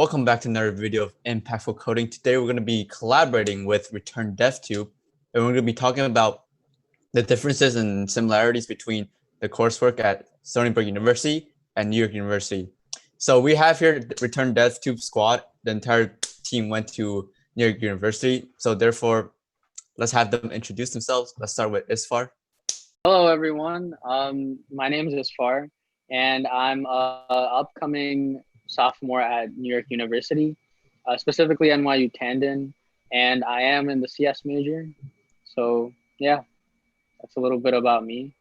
Welcome back to another video of Impactful Coding. Today we're going to be collaborating with Return DevTube, and we're going to be talking about the differences and similarities between the coursework at Stony Brook University and New York University. So we have here the Return DevTube squad. The entire team went to New York University. So therefore, let's have them introduce themselves. Let's start with Isfar. Hello, everyone. My name is Isfar, and I'm an upcoming sophomore at New York University, specifically NYU Tandon, and I am in the CS major. So yeah, that's a little bit about me.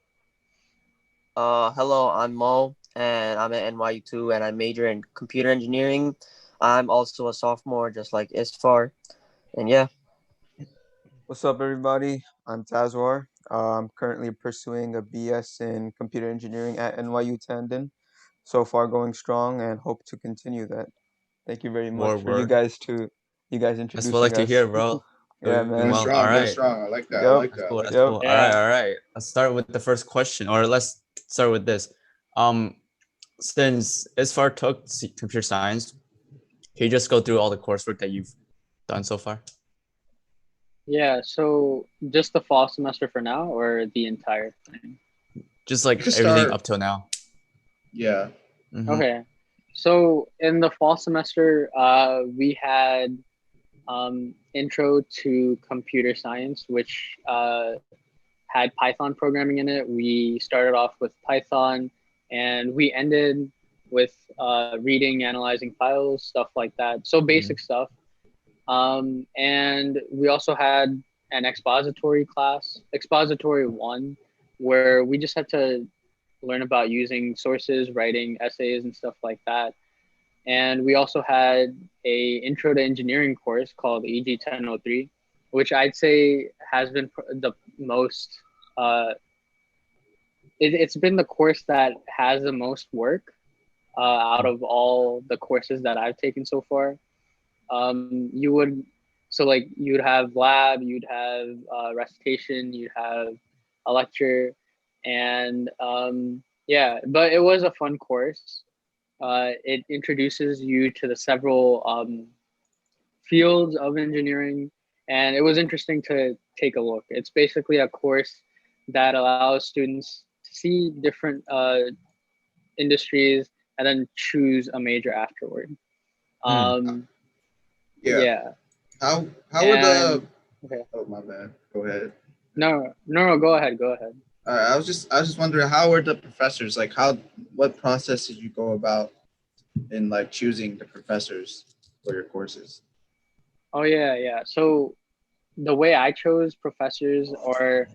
Hello, I'm Mo, and I'm at NYU too, and I major in computer engineering. I'm also a sophomore, just like Isfar, and yeah. What's up, everybody? I'm Tazwar. I'm currently pursuing a BS in computer engineering at NYU Tandon. So far, going strong, and hope to continue that. Thank you very much for you guys introducing That's what I like to us. hear, bro. Yeah, man. Well, all right. Strong. I like that. Yep. I like that. That's cool. That's Yep. cool. Yeah. All right. Let's start with the first question, or let's start with this. Since Isfar took computer science, can you just go through all the coursework that you've done so far? Yeah, so just the fall semester for now, or the entire thing? Just like You can everything start- up till now. Yeah. Mhm. Okay, so in the fall semester, we had intro to computer science, which had Python programming in it. We started off with Python, and we ended with reading, analyzing files, stuff like that. So basic stuff. And we also had an expository class, expository 1, where we just had to learn about using sources, writing essays and stuff like that. And we also had a intro to engineering course called EG 1003, which I'd say has been the most, it's been the course that has the most work out of all the courses that I've taken so far. You'd have lab, you'd have recitation, you'd have a lecture, and yeah, but it was a fun course. It introduces you to the several fields of engineering, and it was interesting to take a look. It's basically a course that allows students to see different industries and then choose a major afterward. Yeah. How were the? Okay. Oh, my bad. Go ahead. No, go ahead. I was just wondering, how were the professors? Like, what process did you go about in like choosing the professors for your courses? Oh yeah. So the way I chose professors, or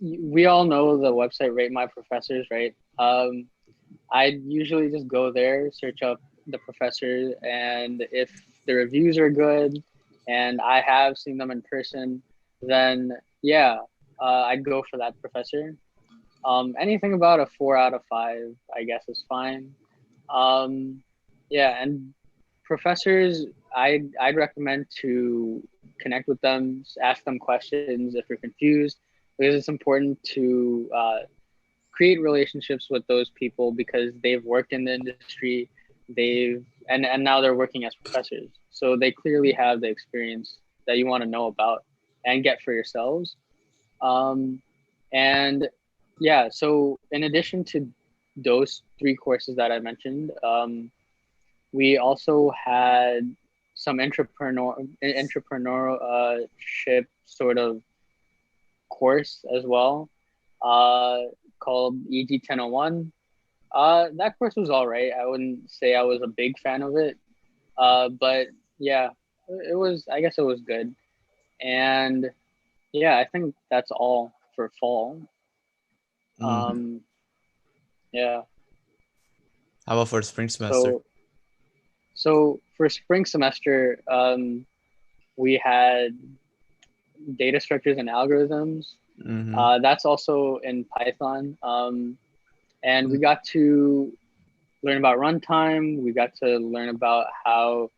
we all know the website Rate My Professors, right? I usually just go there, search up the professors, and if the reviews are good and I have seen them in person, then yeah, I'd go for that professor. Anything about a 4 out of 5, I guess, is fine. Yeah, and professors, I'd recommend to connect with them, ask them questions if you're confused, because it's important to create relationships with those people because they've worked in the industry, and now they're working as professors, so they clearly have the experience that you want to know about and get for yourselves. And yeah, so in addition to those 3 courses that I mentioned, we also had some entrepreneurship sort of course as well, called EG 1001. That course was all right. I wouldn't say I was a big fan of it, but yeah, I guess it was good. And yeah, I think that's all for fall. Yeah. How about for spring semester? So for spring semester, we had data structures and algorithms. That's also in Python. And we got to learn about runtime. We got to learn about how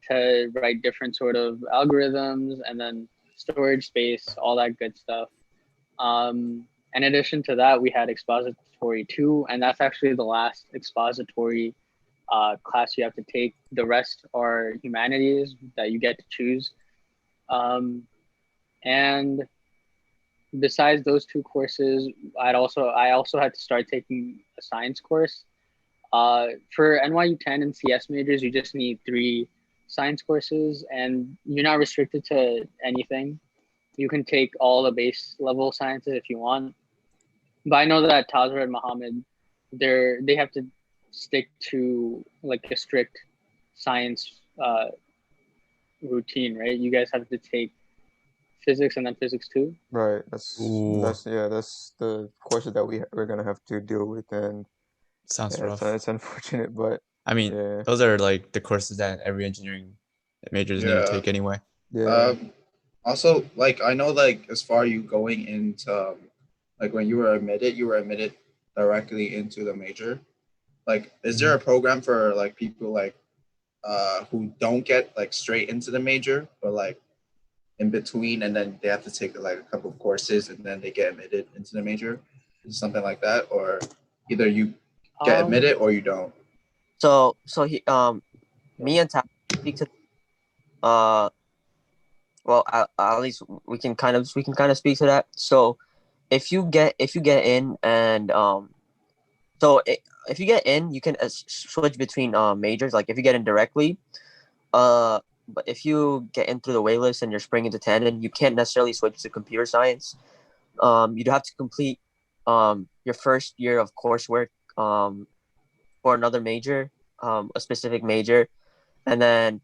to write different sort of algorithms, and then storage space, all that good stuff. In addition to that, we had expository 2, and that's actually the last expository class you have to take. The rest are humanities that you get to choose. And besides those two courses, I also had to start taking a science course. For NYU 10 and CS majors, you just need 3 science courses, and you're not restricted to anything. You can take all the base level sciences if you want. But I know that Tazra and Mohammed, they have to stick to like a strict science routine, right? You guys have to take physics and then physics 2. Right. Ooh. That's the courses that we're gonna have to deal with, and Sounds yeah, rough. it's unfortunate, but I mean, yeah, those are like the courses that every engineering majors need to Yeah. take anyway. yeah, Also, like I know, like as far you going into, like when you were admitted directly into the major. Like, is there a program for like people like who don't get like straight into the major, but like in between, and then they have to take like a couple of courses, and then they get admitted into the major, something like that, or either you get admitted or you don't. So me and Ty speak to well, at least we can kind of speak to that. So if you get in, and if you get in, you can switch between majors. Like if you get in directly, but if you get in through the waitlist and you're springing to Tandon, you can't necessarily switch to computer science. You'd have to complete your first year of coursework for another major, a specific major, and then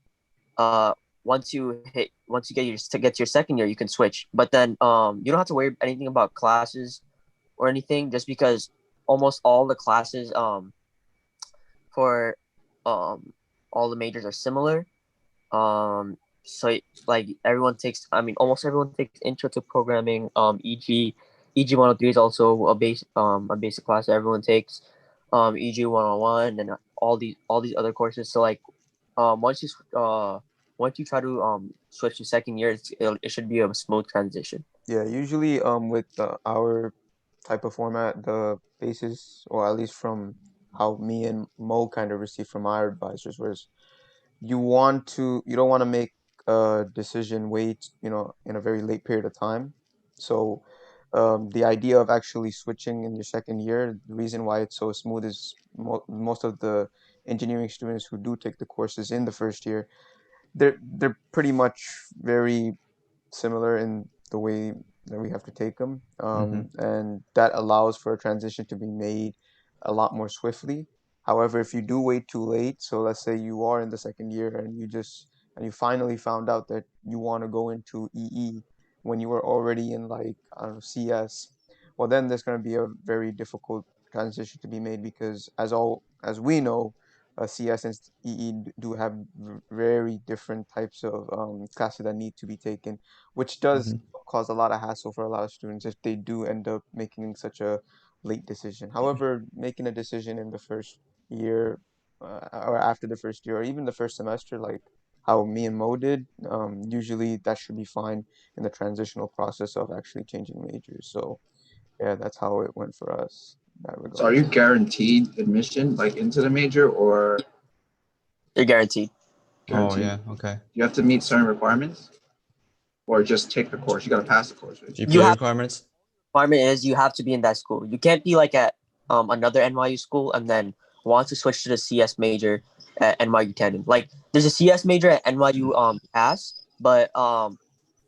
once you get to your second year, you can switch. But then you don't have to worry anything about classes or anything, just because almost all the classes for all the majors are similar. So like almost everyone takes intro to programming. EG 103 is also a basic class that everyone takes. EG 101 and all these other courses. So like once you try to switch to second year, it should be a smooth transition. yeah. Usually, with our type of format, the basis, or at least from how me and Mo kind of receive from our advisors, was you don't want to make a decision in a very late period of time. So the idea of actually switching in your second year, the reason why it's so smooth is most of the engineering students who do take the courses in the first year, they're pretty much very similar in the way that we have to take them, and that allows for a transition to be made a lot more swiftly. However, if you do wait too late, so let's say you are in the second year and you finally found out that you want to go into EE when you were already in, like, I don't know, CS, well, then there's going to be a very difficult transition to be made, because as we know, CS and EE do have very different types of classes that need to be taken, which does cause a lot of hassle for a lot of students if they do end up making such a late decision. However, making a decision in the first year, or after the first year, or even the first semester, like how me and Mo did, usually that should be fine in the transitional process of actually changing majors. So yeah, that's how it went for us in that regard. So are you guaranteed admission like into the major, or You're guaranteed. Oh yeah, okay. You have to meet certain requirements, or just take the course? You got to pass the course, right? GPA requirements? Requirement is you have to be in that school. You can't be like at another NYU school and then want to switch to the CS major at NYU Tandon. Like there's a CS major at NYU Pass, but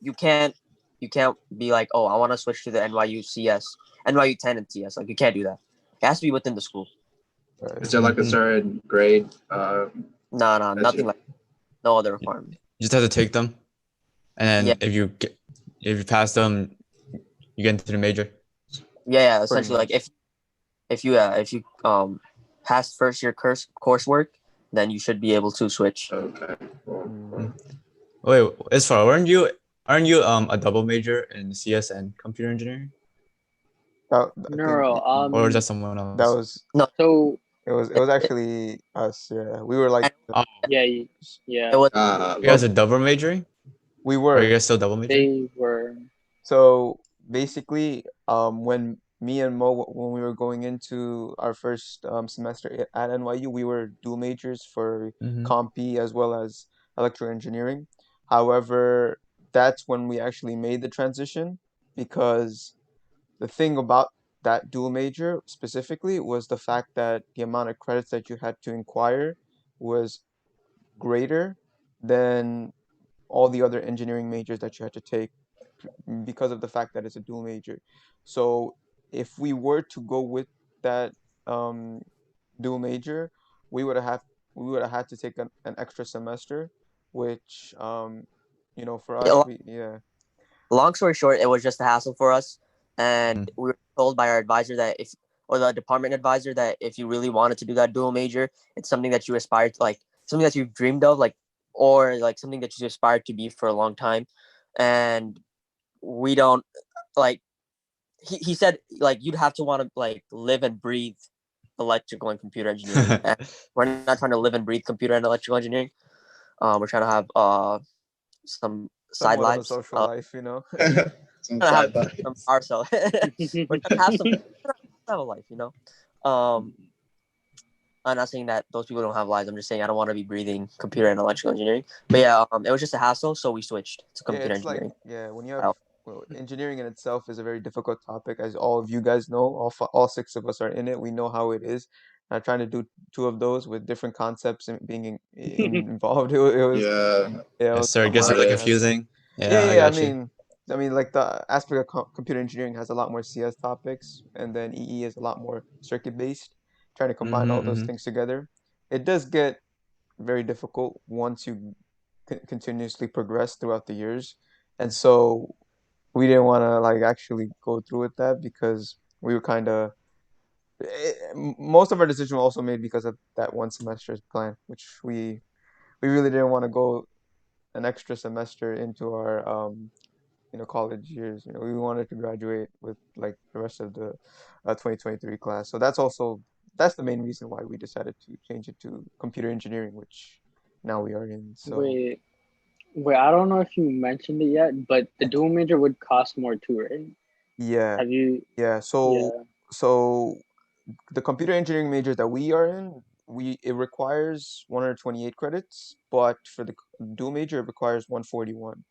you can't be like, oh, I want to switch to the NYU Tandon CS. Like you can't do that. It has to be within the school. Is there like a certain grade? No, nothing like no other requirement. You just have to take them, and then if you pass them, you get into the major. Yeah, essentially, like if you pass first year coursework, then you should be able to switch. Okay. Wait, as far aren't you a double major in CS and computer engineering? No, or is that someone else? That was no. So it was actually us. Yeah, we were like. Yeah. It was, you guys are double majoring? We were. Are you guys still double majoring? They were. So basically, when me and Mo, when we were going into our first semester at NYU, we were dual majors for Mm-hmm. Comp as well as electrical engineering. However, that's when we actually made the transition, because the thing about that dual major specifically was the fact that the amount of credits that you had to inquire was greater than all the other engineering majors that you had to take, because of the fact that it's a dual major. So if we were to go with that um, dual major, we would have we would have had to take an extra semester, which for Yeah, us, we yeah. long story short, it was just a hassle for us, Mm-hmm. and we were told by our advisor that if, or the department advisor, that if you really wanted to do that dual major, it's something that you aspire to, like something that you've dreamed of, like, or like something that you aspired to be for a long time, and we don't like. He said like you'd have to want to like live and breathe electrical and computer engineering. And we're not trying to live and breathe computer and electrical engineering. We're trying to have some side Somewhat of a lives. social life, you know. Some Trying to have side life. some ourselves. We're trying to have some have a life, you know. I'm not saying that those people don't have lives. I'm just saying I don't want to be breathing computer and electrical engineering. But yeah, it was just a hassle, so we switched to Yeah, computer it's like, engineering. yeah, when you have, well, engineering in itself is a very difficult topic, as all of you guys know. All six of us are in it. We know how it is. Trying to do two of those with different concepts and being involved, it was Yeah. yeah, it Yes, was sir. It gets somewhat really of a Yeah. hassle. confusing. Yeah, Yeah, I yeah. I got you. mean, like the aspect of computer engineering has a lot more CS topics, and then EE is a lot more circuit based. Trying to combine all Mm-hmm, those mm-hmm. things together, it does get very difficult once you continuously progress throughout the years. And so we didn't want to like actually go through with that, because we were kind of most of our decision was also made because of that one semester's plan, which we really didn't want to go an extra semester into our college years. We wanted to graduate with like the rest of the 2023 class. So that's the main reason why we decided to change it to computer engineering, which now we are in. So Wait, wait. I don't know if you mentioned it yet, but the dual major would cost more too, right? yeah, Have you? yeah. So Yeah. so the computer engineering major that we are in, it requires 128 credits, but for the dual major it requires 141.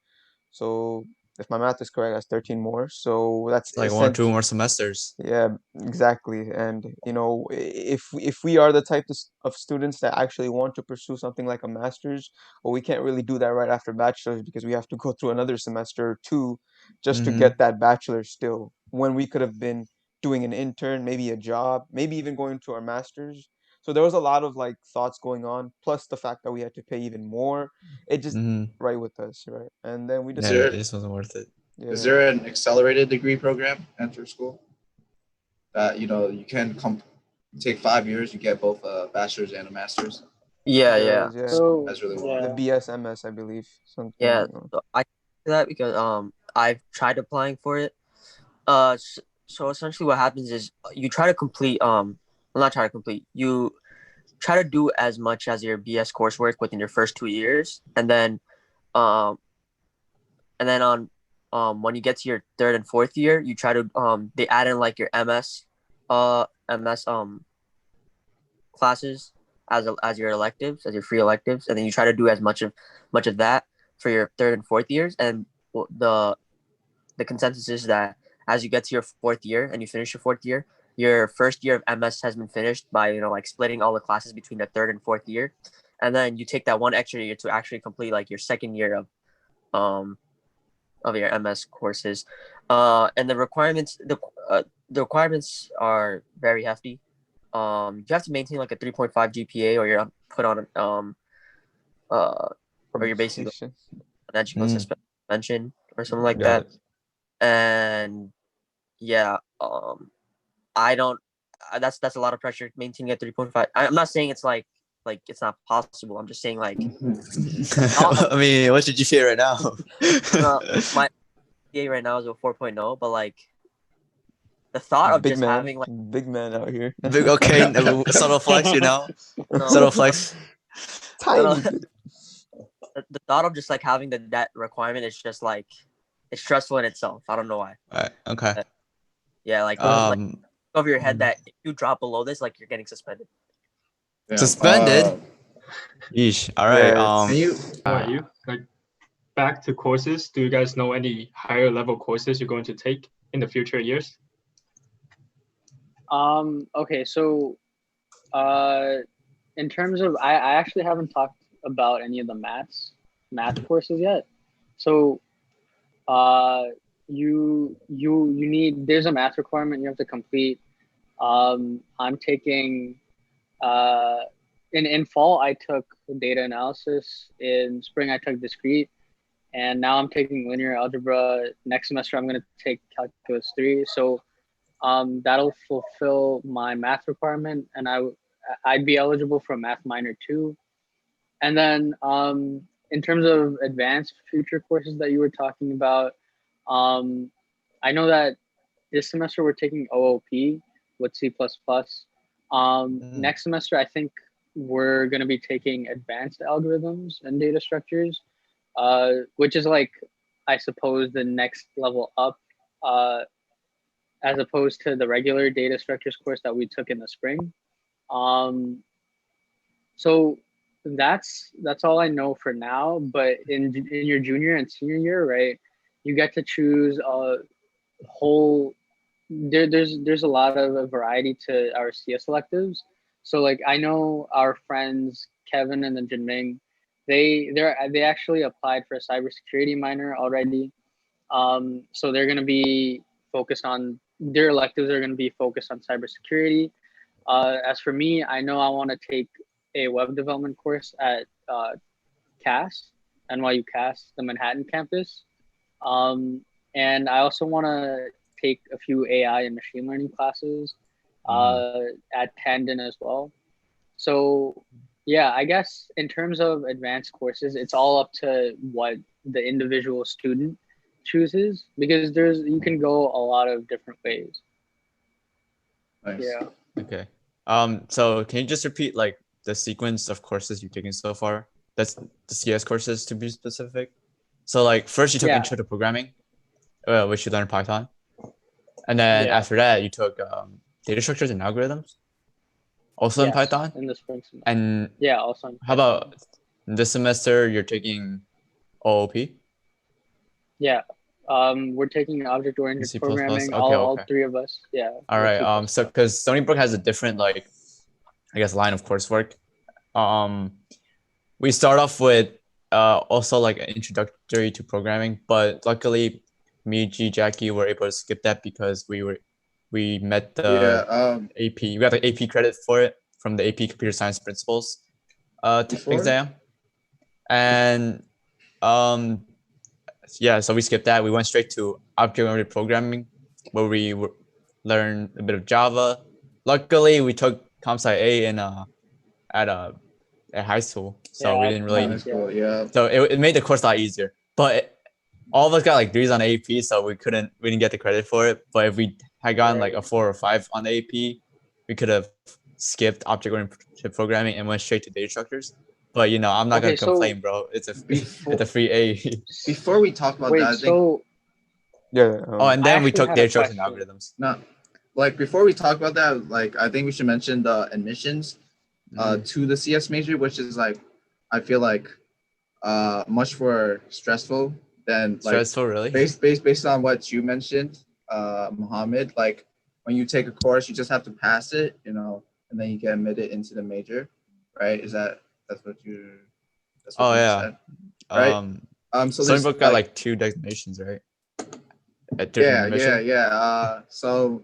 So if my math is correct, that's 13 more. So that's It's like one or two essentially, more semesters. yeah, exactly. And if we are the type of students that actually want to pursue something like a master's, well, we can't really do that right after bachelor's, because we have to go through another semester or two just to Mm-hmm. get that bachelor's still, when we could have been doing an intern, maybe a job, maybe even going to our master's. So there was a lot of like thoughts going on, plus the fact that we had to pay even more. It just Mm-hmm. right with us, right? And then we Is Yeah, decided, it there just wasn't worth it. is yeah. there an accelerated degree program after school that you can take 5 years, you get both a bachelor's and a master's? Yeah, There yeah. was, yeah, So That's really the wild. yeah. BSMS, I believe, Yeah, something. so I do that because I've tried applying for it. So essentially what happens is you try to complete well, not try to complete. You try to do as much as your BS coursework within your first 2 years, um and then on when you get to your third and fourth year, you try to they add in like your MS classes as your electives, as your free electives, and then you try to do as much of that for your third and fourth years. And the consensus is that as you get to your fourth year and you finish your fourth year, your first year of MS has been finished by like splitting all the classes between the third and fourth year, and then you take that one extra year to actually complete like your second year um of your MS courses. And the requirements are very hefty. You have to maintain like a 3.5 GPA, or you're put on uh or you're basically Publication. on educational Mm, suspension or something like got that. it. And yeah, I don't. That's a lot of pressure maintaining at 3.5. I'm not saying it's like it's not possible. I'm just saying like the thought I mean, what did you feel right now? my GPA right now is a 4.0, but like the thought of just having like Big man out here. Big, okay, subtle flex, no subtle flex. no no Tiny bit. the thought of just like having that requirement is just like it's stressful in itself. I don't know why. All right, okay. Yeah, like over your head that if you drop below this, like you're getting suspended. Yeah. Suspended? Yeesh. All right. Yeah, Can you? How about you? Like, back to courses. Do you guys know any higher level courses you're going to take in the future years? Okay, so in terms of I actually haven't talked about any of the math courses yet. So you need, there's a math requirement you have to complete. I'm taking in fall I took data analysis, in spring I took discrete, and now I'm taking linear algebra. Next semester I'm going to take calculus 3. So that'll fulfill my math requirement, and I'd be eligible for a math minor too. And then in terms of advanced future courses that you were talking about, I know that this semester we're taking OOP with C++. Next semester I think we're going to be taking advanced algorithms and data structures, which is like, I suppose, the next level up, as opposed to the regular data structures course that we took in the spring. So that's all I know for now. But in your junior and senior year, right, you get to choose a whole. There's a lot of a variety to our CS electives. So like I know our friends Kevin and then Jinming, they actually applied for a cybersecurity minor already. So they're gonna be focused on, their electives are gonna be focused on cybersecurity. As for me, I know I want to take a web development course at CAS, NYU CAS, the Manhattan campus. And I also want to take a few AI and machine learning classes at Tandon as well. So yeah, I guess in terms of advanced courses, it's all up to what the individual student chooses, because you can go a lot of different ways. Nice. Yeah. Okay. So can you just repeat like the sequence of courses you've taken so far? That's the CS courses to be specific. So like first you took Yeah. Intro to Programming, which you learned Python, and then Yeah. after that you took Data Structures and Algorithms, also in Yes, Python. in the spring semester. And Yeah, also in how Python. about this semester you're taking OOP? Yeah. We're taking object-oriented C++. programming. Okay, all okay. three of us. Yeah. All with right. C++. So because Stony Brook has a different like, I guess, line of coursework. We start off with also like an introductory to programming, but luckily me, G, Jackie were able to skip that because we met the AP. We got the AP credit for it from the AP Computer Science Principles exam, and yeah, so we skipped that. We went straight to object-oriented programming, where we learned a bit of Java. Luckily, we took Comp Sci A in at high school, so we didn't really. So it made the course a lot easier. But all of us got like 3s on AP, so we didn't get the credit for it. But if we had gotten like a 4 or 5 on the AP, we could have skipped object-oriented programming and went straight to data structures. But you know, I'm not gonna complain, bro. It's a free A. Before we talk about that, I think. Yeah. And then we took data structures and algorithms. No, like before we talk about that, like I think we should mention the admissions to the CS major, which is like, I feel like much more stressful than like stressful, really. Based on what you mentioned, Mohammed. Like when you take a course, you just have to pass it, you know, and then you get admitted into the major, right? That's what you said, right? So Stony Brook got like 2 designations, right? Yeah. So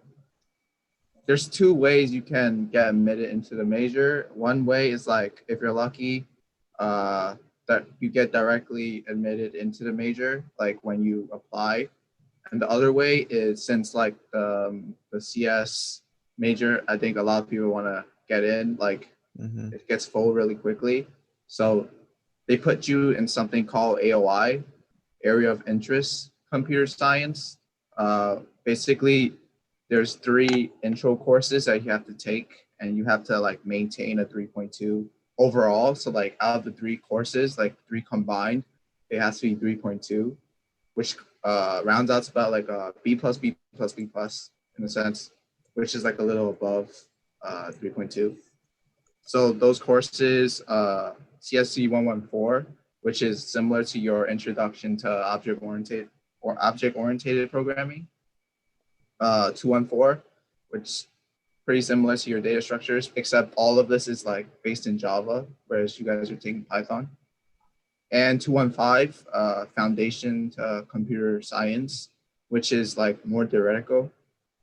there's 2 ways you can get admitted into the major. One way is like, if you're lucky, that you get directly admitted into the major, like when you apply. And the other way is, since like the CS major, I think a lot of people want to get in, like it gets full really quickly. So they put you in something called AOI, Area of Interest Computer Science. Basically, there's 3 intro courses that you have to take, and you have to like maintain a 3.2 overall. So like out of the 3 courses, like 3 combined, it has to be 3.2, which rounds out to about like a B+, B+, B+. in a sense, which is like a little above 3.2. So those courses, CSC 114, which is similar to your introduction to object-oriented programming. 214, which is pretty similar to your data structures, except all of this is like based in Java, whereas you guys are taking Python. And 215, Foundation to Computer Science, which is like more theoretical.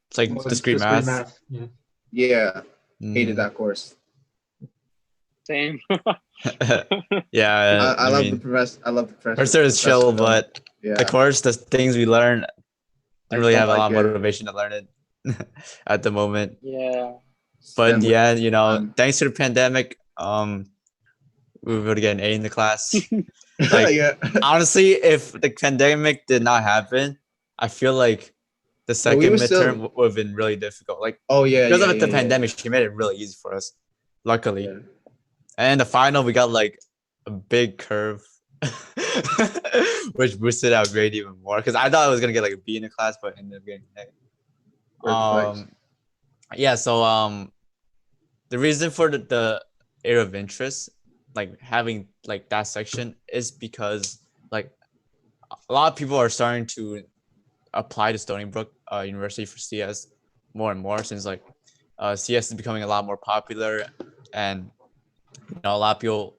It's like discrete math. Yeah. Yeah, hated that course. Same. Yeah, I love the professor. I love the professor. Professor is chill, but yeah, the course, the things we learn, I didn't really don't have a lot of like it. motivation to learn it at the moment. Yeah. But Spend yeah, you know, time. thanks to the pandemic, we were able to get an A in the class. Like, yeah. honestly, if the pandemic did not happen, I feel like the second we were midterm still- would have been really difficult. Like, Oh yeah. because yeah, of the yeah, pandemic, she made it really easy for us, luckily. Yeah. And the final, we got like a big curve, which boosted our grade even more. Because I thought I was gonna get like a B in the class, but ended up getting an A. Perfect. Yeah. So the reason for the area of interest, like having like that section, is because like a lot of people are starting to apply to Stony Brook University for CS more and more, since like CS is becoming a lot more popular, and you know, a lot of people,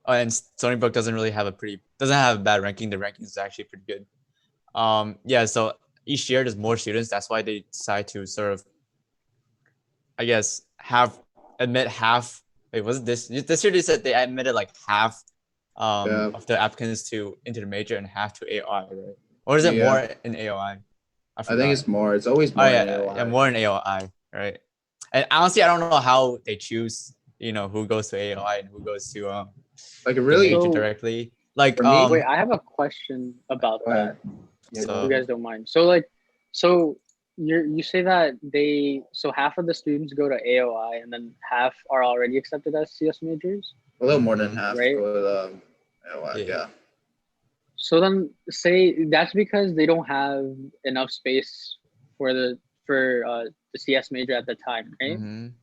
and Stony Brook doesn't have a bad ranking. The ranking is actually pretty good. Yeah, so each year there's more students. That's why they decide to sort of, I guess, admit half. Wait, was it this year? They said they admitted like half Yeah. of the applicants into the major and half to AOI, right? Or is it Yeah. more in AOI? I think it's more. It's always more. Oh yeah, in AOI. yeah, more in AOI, right? And honestly, I don't know how they choose, you know, who goes to AOI and who goes to Like the really. major So- directly. Like For me- Wait, I have a question about Go ahead. that. Yeah, So- If you guys don't mind. So you say that so half of the students go to AOI and then half are already accepted as CS majors. a little more than Mhm. half. Right. But, AOI, Yeah. yeah. So then say that's because they don't have enough space for the CS major at the time, right? Mhm.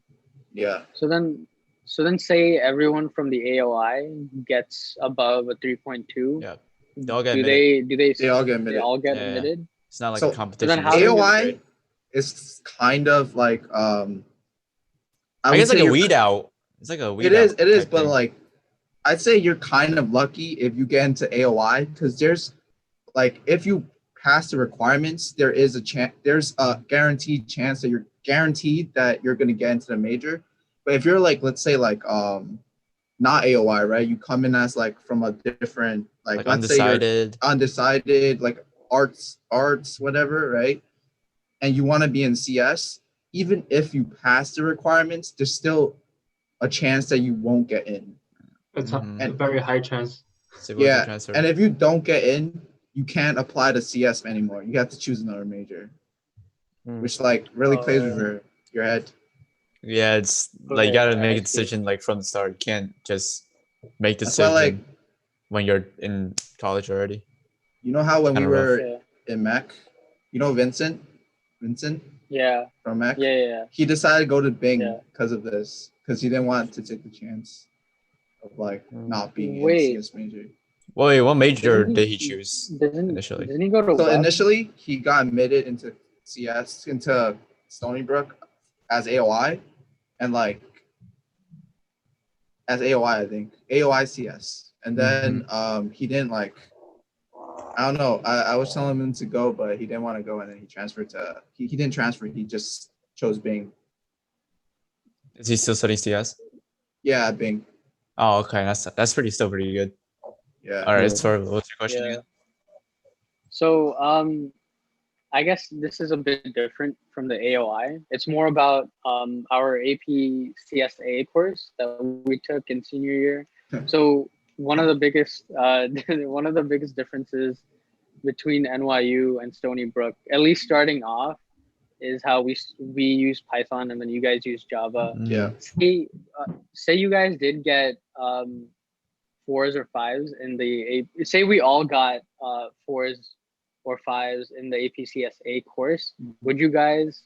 Yeah. So then say everyone from the AOI gets above a 3.2. Yeah, they all get Do admitted. They all get they admitted. all get Yeah, yeah. admitted? It's not like So- a competition. how it's do like you- a AOI grade. is kind of like I would guess like say a you're- weed out. It's like a weed It is, out type but thing. like I'd say you're kind of lucky if you get into AOI, because there's like if you pass the requirements, there's a guaranteed chance that you're guaranteed that you're gonna get into the major. But if you're like, let's say like not AOI, right? You come in as like from a different Like let's say you're undecided. undecided, like arts, whatever, right? And you want to be in CS, even if you pass the requirements, there's still a chance that you won't get in. It's Mhm. a very high chance. Civil Yeah, transfer. and if you don't get in, you can't apply to CS anymore. You have to choose another major, which like really plays with your head. Yeah, it's like you Okay, gotta make I a decision like from the start. You can't just make That's why, decision like, when you're in college already. you know how when we Kinda rough. were Yeah. in Mac, you know Vincent Yeah. from Mac, Yeah. he decided to go to Bing Yeah. because of this, because he didn't want to take the chance of like not being Wait. in CS major. Well, wait, what major Doesn't did he choose initially? Didn't he go to So Web? initially, he got admitted into CS, into Stony Brook as AOI, and like as AOI, I think AOI CS, and then he didn't like. I don't know. I was telling him to go, but he didn't want to go, and then he transferred to. He didn't transfer. He just chose Bing. Is he still studying CS? Yeah, Bing. Oh, okay. That's still pretty good. Yeah. All right, so what's your question Yeah. again? So I guess this is a bit different from the AOI. It's more about our AP CSA course that we took in senior year. So one of the biggest differences between NYU and Stony Brook, at least starting off, is how we use Python and then you guys use Java. Yeah. Say you guys did get 4s or 5s in the say we all got 4s or 5s in the APCSA course, would you guys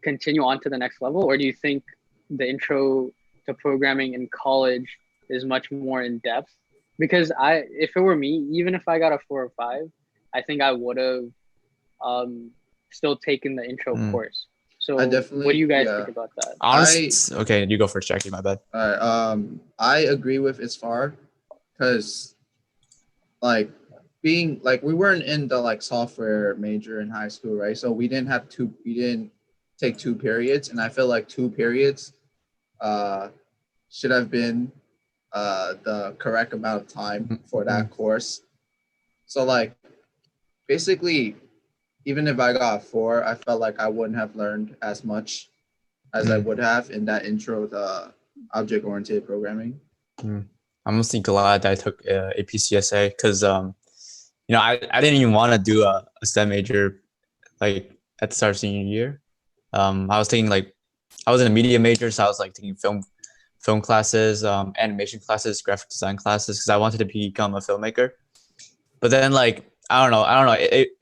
continue on to the next level, or do you think the intro to programming in college is much more in depth? Because if it were me, even if I got a 4 or 5, I think I would have still taken the intro course. So I definitely, what do you guys yeah. think about that? Honestly, okay, you go first, Jackie. My bad. All right. I agree with Isfar, because like being like we weren't in the like software major in high school, right? So we didn't take 2 periods, and I feel like 2 periods should have been the correct amount of time for that course. So like basically, even if I got a 4, I felt like I wouldn't have learned as much as I would have in that intro to object-oriented programming. I'm mostly glad that I took APCSA because you know, I didn't even want to do a STEM major like at the start of senior year. I was taking like I was in a media major, so I was like taking film classes, animation classes, graphic design classes because I wanted to become a filmmaker. But then like I don't know,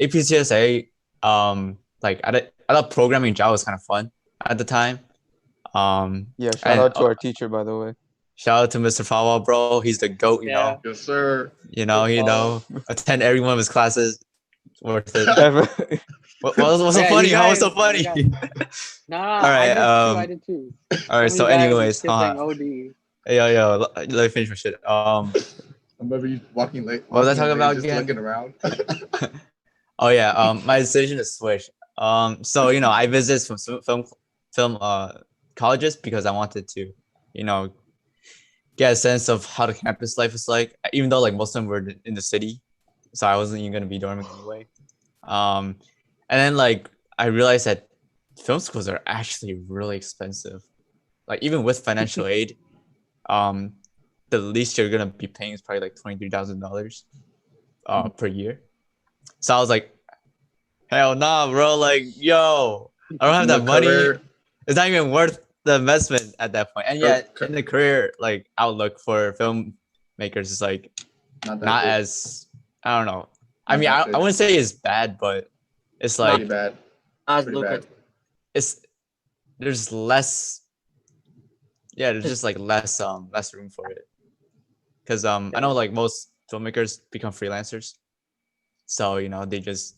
APCSA like I thought programming Java was kind of fun at the time. Yeah, shout out to our teacher, by the way. Shout out to Mr. Fawwell, bro. He's the GOAT, you know. Yes, sir. Attend every one of his classes. Worth it. What's so Yeah, funny? you How was so guys- funny? you Nah, All right, I did too. All right. So, Some of you guys are anyways, skipping OD. yo, let me finish my shit. I remember you walking late. What was I talking late, about just again? looking around. Oh yeah. My decision to switch. So you know, I visited some film colleges because I wanted to, you know, get a sense of how the campus life is like. Even though like most of them were in the city, so I wasn't even gonna be dorming anyway. And then like I realized that film schools are actually really expensive. Like even with financial aid, the least you're gonna be paying is probably like $23,000 per year. So I was like, hell nah, bro. Like, yo, I don't have that money. It's not even worth the investment at that point. And yet, in the career like outlook for filmmakers is like not as I don't know. I mean, I wouldn't say it's bad, but it's like pretty bad. As Pretty lucrative. bad. There's less. Yeah, there's just like less room for it. Because I know like most filmmakers become freelancers, so you know they just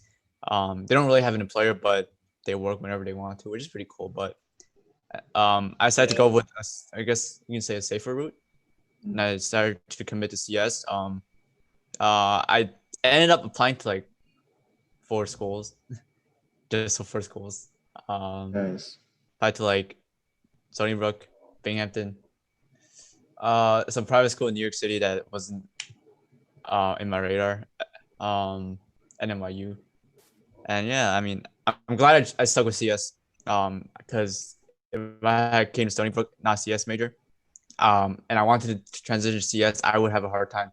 they don't really have an employer, but they work whenever they want to, which is pretty cool. But I decided to go with I guess you can say a safer route, and I started to commit to CS. I ended up applying to like 4 schools, just 4 schools. Nice. Applied to like Stony Brook, Binghamton, some private school in New York City that wasn't in my radar, and NYU. And yeah, I mean, I'm glad I stuck with CS, because if I came to Stony Brook, not CS major, and I wanted to transition to CS, I would have a hard time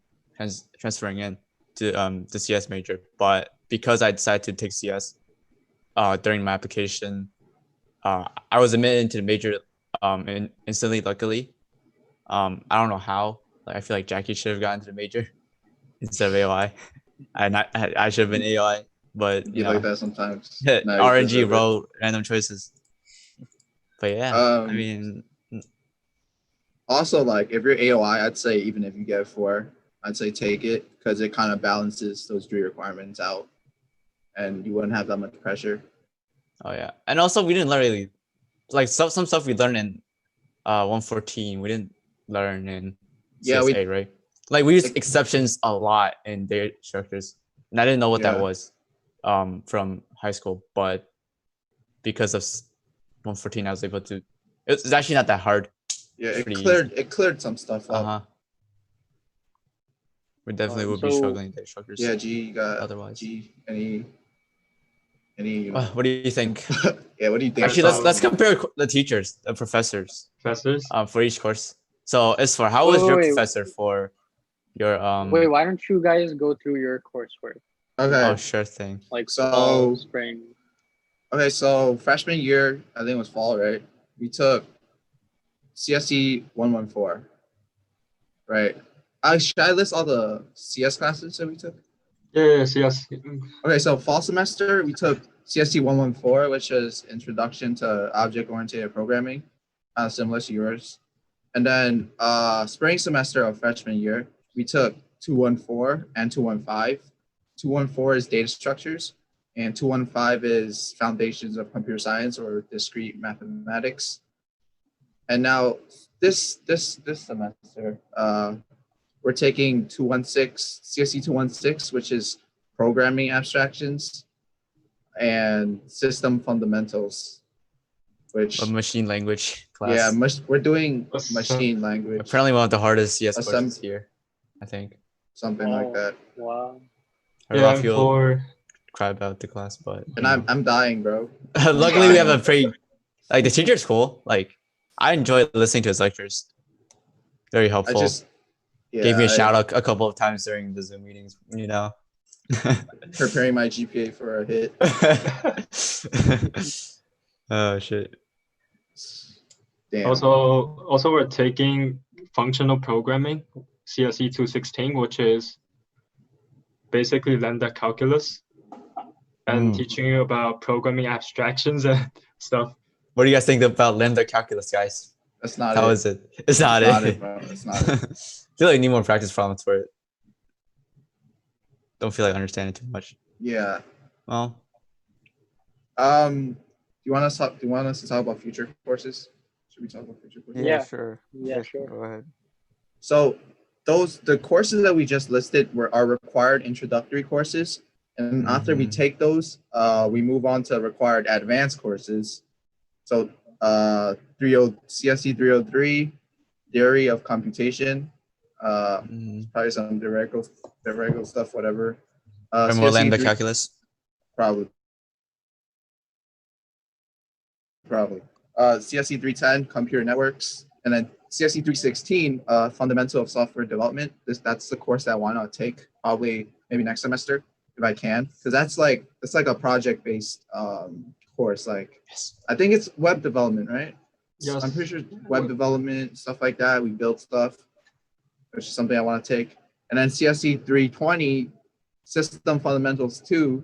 transferring in to the CS major. But because I decided to take CS during my application, I was admitted into the major instantly, luckily. I don't know how. Like I feel like Jackie should have gotten to the major instead of AOI. I should have been AOI, but you know, like that sometimes. RNG, bro, random choices. But yeah, I mean, also like if you're AOI, I'd say even if you get 4, I'd say take it because it kind of balances those 3 requirements out, and you wouldn't have that much pressure. Oh yeah, and also we didn't learn really like some stuff we learned in 114. We didn't learn in CSA, right? Like we used exceptions a lot in data structures, and I didn't know what that was from high school, but because of 114, I was able to. It's actually not that hard. Yeah, it cleared some stuff up. We definitely would be struggling in data structures. Yeah, G, you got otherwise. G, any. What do you think? Yeah, what do you think? Actually, let's compare the teachers, the professors. For each course. So as for how was your professor for your Wait, why don't you guys go through your coursework? Okay. Oh, sure thing. Like fall, spring. Okay, so freshman year, I think it was fall, right? We took CSE 114. Right. Should I list all the CS classes that we took? Yes, yes. Okay, so fall semester we took CST 114, which is Introduction to Object-Oriented Programming, similar to yours. And then spring semester of freshman year, we took 214 and 215. 214 is data structures, and 215 is foundations of computer science or discrete mathematics. And now this semester, we're taking 216, CSE 216, which is programming abstractions and system fundamentals, which A machine language class. yeah, we're doing machine language. Apparently one of the hardest CS Assem- courses here, I think. something like Oh, that. wow. I Yeah, feel for cry about the class, but And I'm dying, bro. luckily we have a pretty like the teacher's cool. Like I enjoy listening to his lectures. Very I helpful. just Gave me a shout out a couple of times during the Zoom meetings, you know. preparing my GPA for a hit. Oh shit. Damn. also we're taking functional programming, CSE 216, which is basically lambda calculus, and teaching you about programming abstractions and stuff. What do you guys think about lambda calculus, guys? That's not How it. is it? It's not it. Bro. It's not it. I feel like I need more practice problems for it. Don't feel like understanding too much. Yeah. Well, Do you want us to talk about future courses? Should we talk about future courses? Yeah. Sure. Yeah, sure. Go ahead. So the courses that we just listed are required introductory courses, and after we take those, we move on to required advanced courses. So CSE 303, theory of computation, probably some theoretical stuff, whatever. and more CSE lambda 3 calculus. Probably. CSE 310, computer networks, and then CSE 316, fundamental of software development. That's the course that I want to take probably maybe next semester if I can, because that's like a project-based course. Like I think it's web development, right? Yes. I'm pretty sure web development, stuff like that. We build stuff, which is something I want to take. And then CSE 320, system fundamentals 2.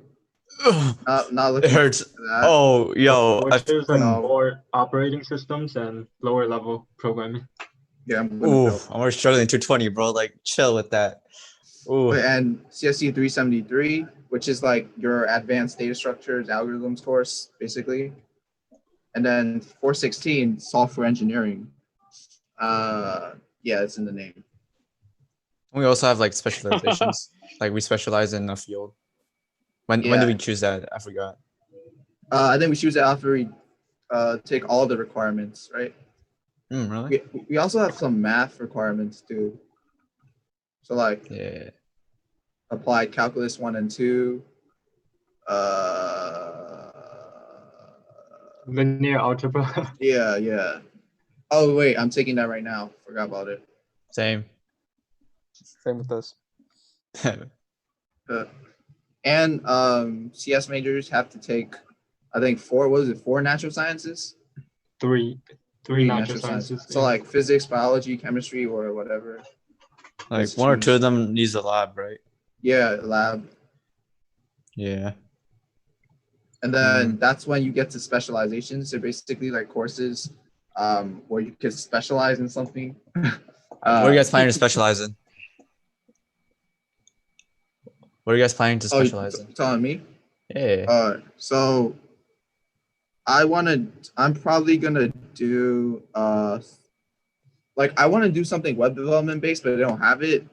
Not looking It hurts. at that. Oh, yo. Which is like No. more operating systems and lower level programming. Yeah, I'm gonna Ooh, build. I'm already struggling 220, bro. Like, chill with that. Ooh. And CSE 373, which is like your advanced data structures, algorithms course, basically. And then 416, software engineering. Yeah, it's in the name. We also have like specializations. Like we specialize in a field. When Yeah. do we choose that? I forgot. I think we choose it after we take all the requirements, right? Really? We also have some math requirements too. So like Yeah. applied calculus 1 and 2. Linear algebra. Yeah. Oh wait, I'm taking that right now. Forgot about it. Same. Same with us. And CS majors have to take, I think 4 natural sciences? Three natural sciences. So like physics, biology, chemistry, or whatever. Like Let's one or choose. two of them needs a lab, right? Yeah, lab. Yeah. And then that's when you get to specializations. So basically like courses where you can specialize in something. What are you guys planning to specialize in? What are you guys planning to specialize in? Telling me? Yeah. So I'm probably gonna do like I want to do something web development based, but I don't have it.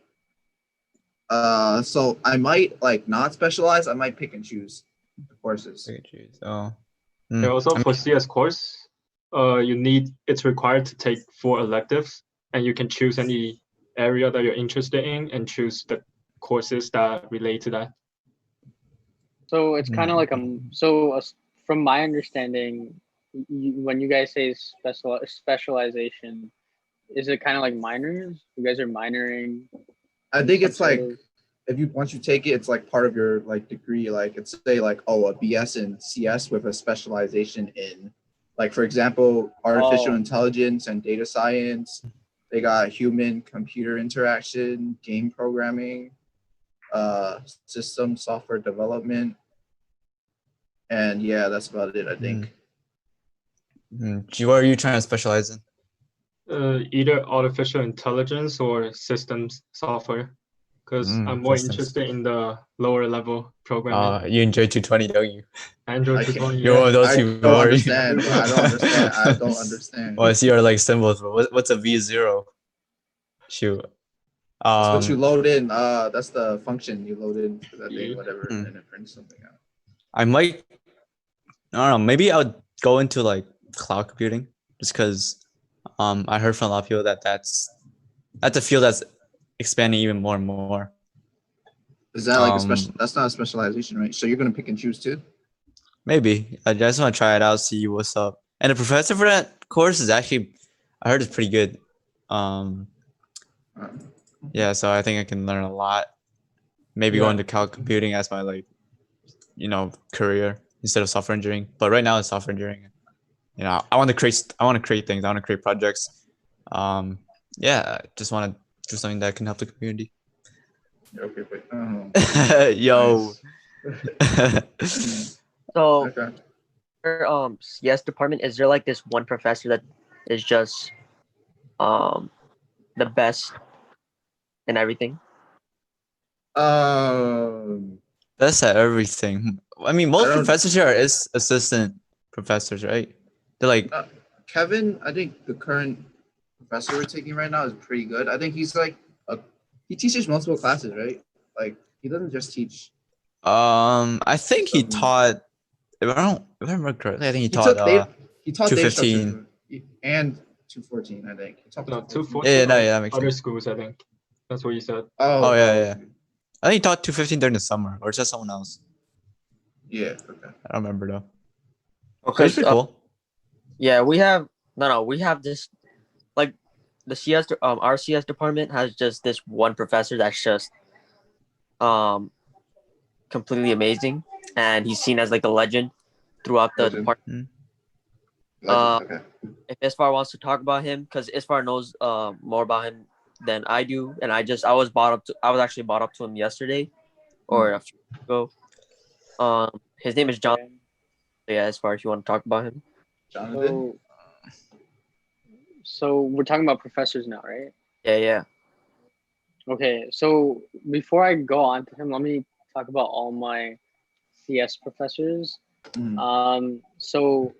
So I might like not specialize. I might pick and choose the courses. Oh. And also for CS course, it's required to take 4 electives, and you can choose any area that you're interested in and choose the courses that relate to that. So it's kind of like from my understanding, when you guys say specialization, is it kind of like minors? You guys are minoring. I think it's like once you take it, it's like part of your like degree. Like it's say like a BS in CS with a specialization in, like for example, artificial intelligence and data science. They got human computer interaction, game programming. system software development, and yeah, that's about it, I think. What are you trying to specialize in? Either artificial intelligence or systems software, because I'm more systems. interested in the lower level programming. You enjoy 220, don't you? Android I can't- 220, You're one yeah. of those I who don't are- understand, bro. I don't understand. I don't understand. Well, I see your like symbols, but what's a V0? Shoot. That's what you load in. That's the function you load in for that thing, whatever, and then it prints something out. I might, I don't know, maybe I would go into like cloud computing just because I heard from a lot of people that that's a field that's expanding even more and more. Is that like a special? That's not a specialization, right? So you're gonna pick and choose too? Maybe. I just want to try it out, see what's up. And the professor for that course is actually, I heard it's pretty good. Yeah, so I think I can learn a lot. Maybe go into cloud computing as my like, career instead of software engineering. But right now it's software engineering. I want to create things. I want to create projects. Yeah, I just want to do something that can help the community. Okay, but Yo. So, okay. for CS department, is there like this one professor that is just the best in everything? That's at everything. I mean, most I don't- professors here are assistant professors, right? They're like, Kevin, I think the current professor we're taking right now is pretty good. I think he's like he teaches multiple classes, right? Like he doesn't just teach. I think he Some- taught. If I remember correctly, I think he He taught. taught 215 and 214. I think he taught No, 214. 214 Yeah, or that makes other sense. schools, I think. That's what you said. Oh, yeah. I think he taught 215 during the summer, or just someone else. Yeah. Okay. I don't remember though. Okay, It's pretty cool. yeah, we have this like the CS our CS department has just this one professor that's just completely amazing, and he's seen as like a legend throughout the Legend. department. Okay. If Isfar wants to talk about him, because Isfar knows more about him than I do, and I was actually brought up to him yesterday or a few weeks ago. His name is John. Yeah, as far as you want to talk about him. Jonathan. So we're talking about professors now, right? Yeah. Okay, so before I go on to him, let me talk about all my CS professors. So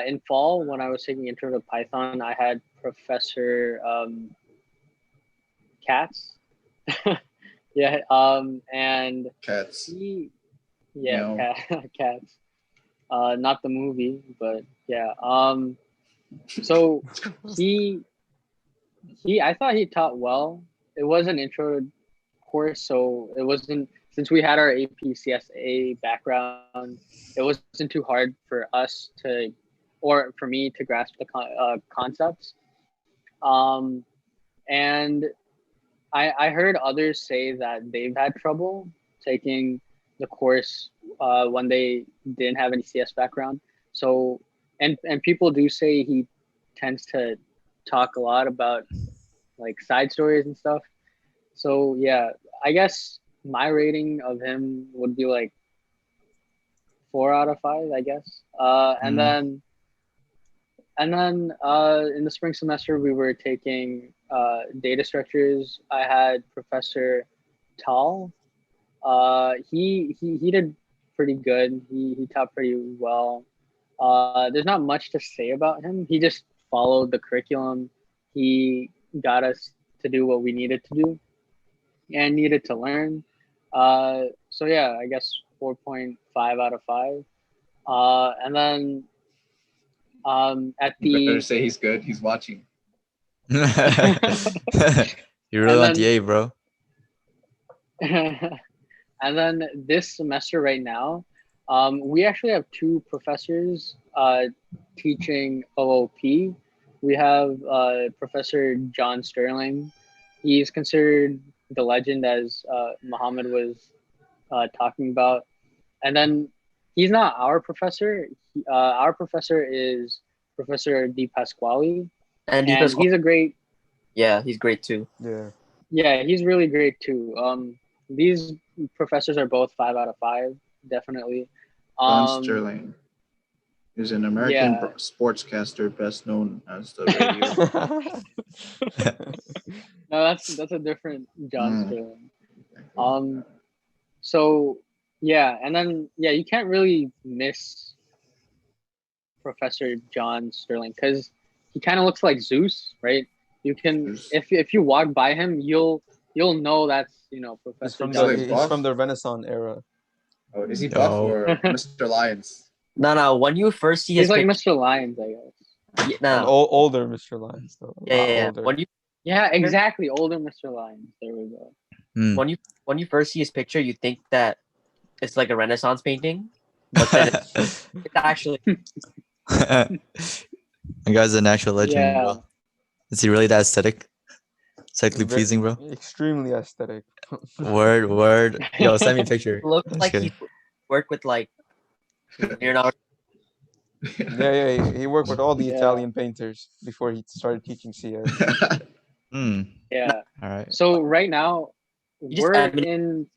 in fall, when I was taking Intro to Python, I had Professor Katz. Yeah, and Cats. Katz. Not the movie, but yeah. So I thought he taught well. It was an intro course, so it wasn't, since we had our AP CSA background, it wasn't too hard for us to, or for me to grasp the concepts. And I heard others say that they've had trouble taking the course when they didn't have any CS background. So, and people do say he tends to talk a lot about like side stories and stuff. So yeah, I guess my rating of him would be like 4 out of 5, I guess. And then in the spring semester we were taking data structures. I had Professor Tal. He did pretty good. He taught pretty well. There's not much to say about him. He just followed the curriculum. He got us to do what we needed to do and needed to learn. So yeah, I guess 4.5 out of 5. And then at You better the say he's good. He's watching. You really want the A, bro. And then this semester right now, we actually have 2 professors teaching OOP. We have Professor John Sterling. He's considered the legend, as Muhammad was talking about. And then he's not our professor. Our professor is Professor Di Pasquale. And he's a great... Yeah, he's great too. Yeah. Yeah, he's really great too. these professors are both 5 out of 5, definitely. John Sterling is an American Yeah. sportscaster best known as the radio. No, that's a different John Mm. Sterling. So yeah, and then yeah, you can't really miss Professor John Sterling because he kind of looks like Zeus, right? You can Zeus. if you walk by him, you'll know that's He's Professor from John. the like he's buff? from the Renaissance era. Oh, is he buff No. or Mr. Lyons? No. When you first see his He's like picture, Mr. Lyons, I guess. no. Older Mr. Lyons though. A lot Yeah. older. When you Yeah, exactly. Older Mr. Lyons. There we go. Hmm. when you first see his picture, you think that it's like a Renaissance painting, but then it's actually The guy's an actual legend, Yeah. bro. Is he really that aesthetic? Aesthetically Ve- pleasing, bro? Extremely aesthetic. Word. Yo, send me a picture. looks Just like kidding. he worked with like Leonardo. Yeah. He worked with all the Yeah. Italian painters before he started teaching CS. Hmm. Yeah. All right. So right now just we're eminent- in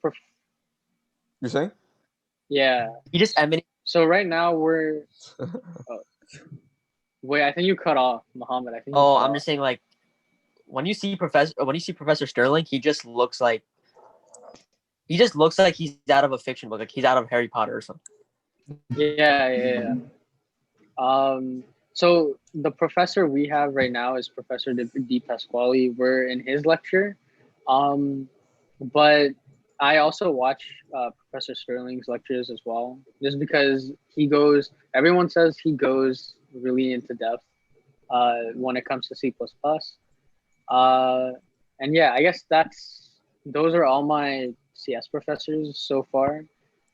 You're saying? yeah. He just emanated. So right now we're wait, I think you cut off, Muhammad. I think you Oh, cut I'm off. just saying like when you see Professor Sterling, he just looks like he's out of a fiction book, like he's out of Harry Potter or something. Yeah. So the professor we have right now is Professor Di Pasquale. We're in his lecture. But I also watch Professor Sterling's lectures as well, just because everyone says he goes really into depth when it comes to C++. And yeah, I guess those are all my CS professors so far.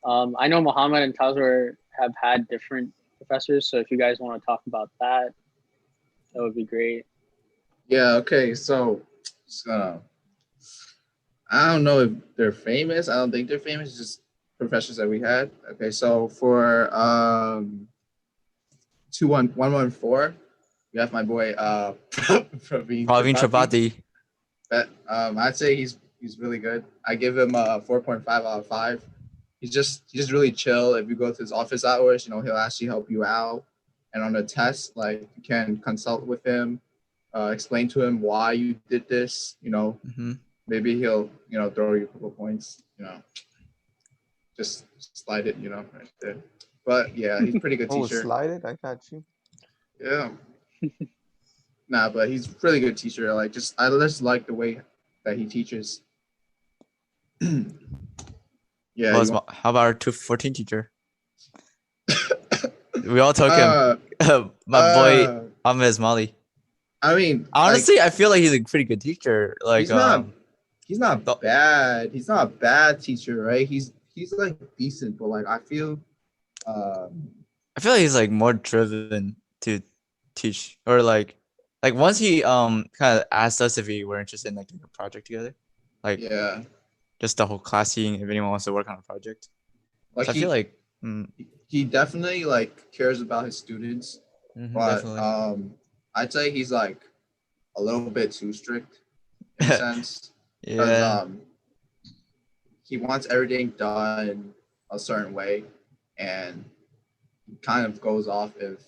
I know Muhammad and Tazwar have had different professors, so if you guys want to talk about that would be great. Yeah, okay, so I don't know if they're famous. I don't think they're famous, just professors that we had. Okay, so for 114, we have my boy Praveen Tripathi. But I'd say he's really good. I give him a 4.5 out of 5. He's just really chill. If you go to his office hours, he'll actually help you out. And on a test, like you can consult with him, explain to him why you did this. Mm-hmm. Maybe he'll throw you a couple points. Just slide it. Right there. But yeah, he's a pretty good teacher. Slide it. I got you. Yeah. Nah, but he's a really good teacher. I just like the way that he teaches. Yeah. How about our 214 teacher? We all took him. My boy Ahmed Ismaili. I mean, honestly, I feel like he's a pretty good teacher. Like he's not bad. He's not a bad teacher, right? He's like decent, but like I feel like he's like more driven to teach, or like once he kind of asked us if we were interested in like doing a project together, like yeah, just the whole class seeing if anyone wants to work on a project. Like so I feel like he definitely like cares about his students, but definitely. I'd say he's like a little bit too strict in a sense. Yeah. He wants everything done a certain way, and he kind of goes off if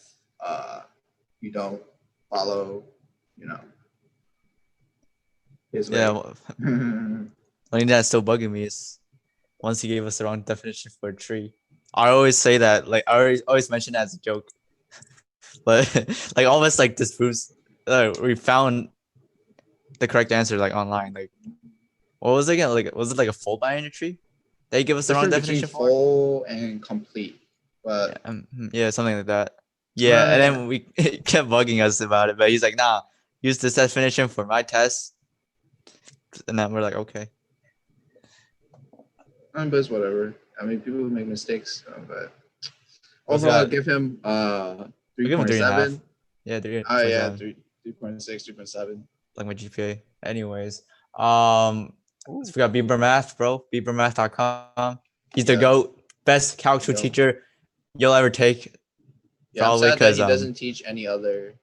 you don't follow, his way. Yeah. One thing that's still bugging me is once he gave us the wrong definition for a tree. I always say that, like I always mention that as a joke, but like almost like this proves we found the correct answer like online. Like what was it again? Like was it like a full binary tree? They give us the wrong definition for full and complete, but yeah, something like that. Yeah, and then we kept bugging us about it, but he's like, "Nah, use this definition for my test," and then we're like, "Okay." But it's whatever. I mean, people make mistakes, but overall, I'll give him 3.7. Yeah, 3. Oh yeah, 3.6, 3.7. Like my GPA. Anyways, we got Bieber Math, bro. BieberMath.com. He's the GOAT, best calc teacher you'll ever take. Yeah, probably because he doesn't teach any other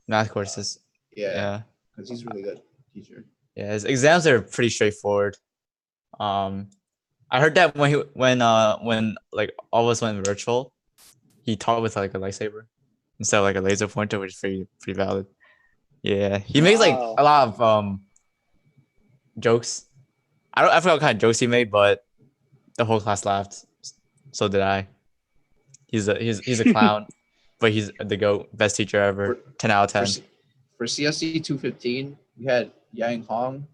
math courses. Yeah, because he's a really good teacher. Yeah, his exams are pretty straightforward. I heard that when like all of us went virtual, he taught with like a lightsaber instead of like a laser pointer, which is pretty valid. Yeah, he makes like Wow. a lot of jokes. I forgot what kind of jokes he made, but the whole class laughed. So did I. He's a clown, but he's the GOAT, best teacher ever. 10 out of 10. For CSE 215, we had Yang Hong.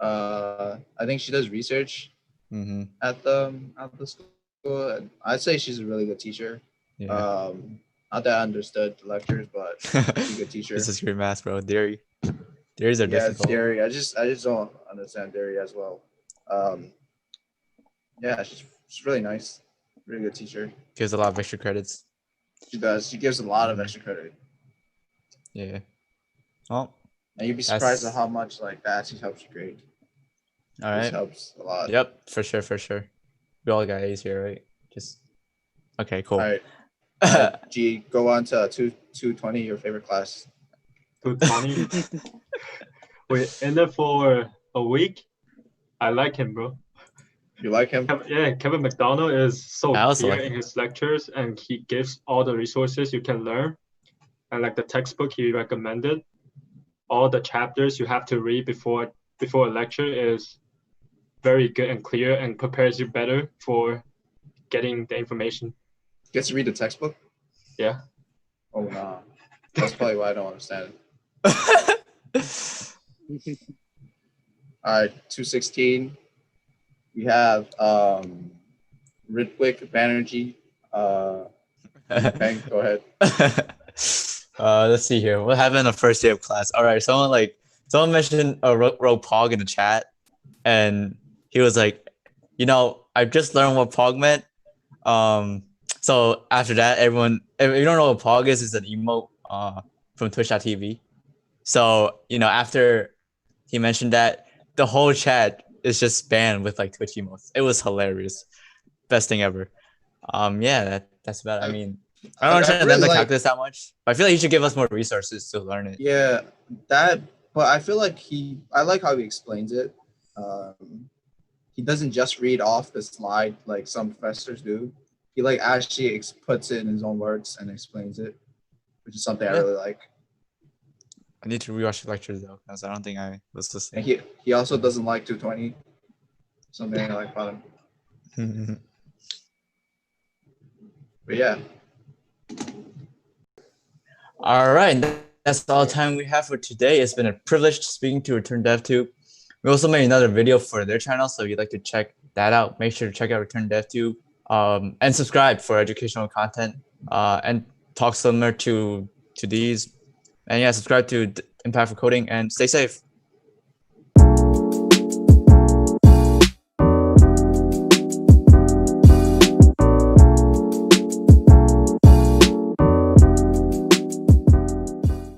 I think she does research Mm-hmm. at the school. And I'd say she's a really good teacher. Yeah. Not that I understood the lectures, but she's a good teacher. It's just great math, bro. Theories are Yeah, it's difficult. theory. I just don't understand theory as well. Yeah, she's really nice. Really good teacher. Gives a lot of extra credits. She does. She gives a lot of extra credit. Yeah. Well, And you'd be surprised at how much like that actually helps your grade. all It right. helps a lot. Yep, for sure. We all got A's here, right? Just okay, cool. All right. G, go on to 220, your favorite class. 220. We ended for a week. I like him, bro. You like him? Kevin McDonald is so I also clear like in him. his lectures, and he gives all the resources you can learn. And like the textbook he recommended, all the chapters you have to read before a lecture is very good and clear and prepares you better for getting the information. Gets to read the textbook? Yeah. Oh no. That's probably why I don't understand it. All right, 216. We have Ritwik Banerjee. Bang, go ahead. Let's see here. What happened on the first day of class? All right, someone mentioned wrote Pog in the chat, and he was like, I've just learned what Pog meant. So after that, everyone, if you don't know what Pog is, it's an emote from Twitch.tv. So after he mentioned that, the whole chat is just spammed with like Twitch emotes. It was hilarious, best thing ever. Yeah, that's about it. I mean, I don't understand them to calculus that much, but I feel like he should give us more resources to learn it. Yeah, but I feel like I like how he explains it. He doesn't just read off the slide like some professors do. He like actually puts it in his own words and explains it, which is something I really like. I need to rewatch the lectures though, because I don't think I was listening. And he also doesn't like 220. Something I like about him. But yeah. All right, that's all the time we have for today. It's been a privilege speaking to Return DevTube. We also made another video for their channel, so if you'd like to check that out, make sure to check out Return DevTube and subscribe for educational content and talk similar to these. And yeah, subscribe to Impact for Coding and stay safe.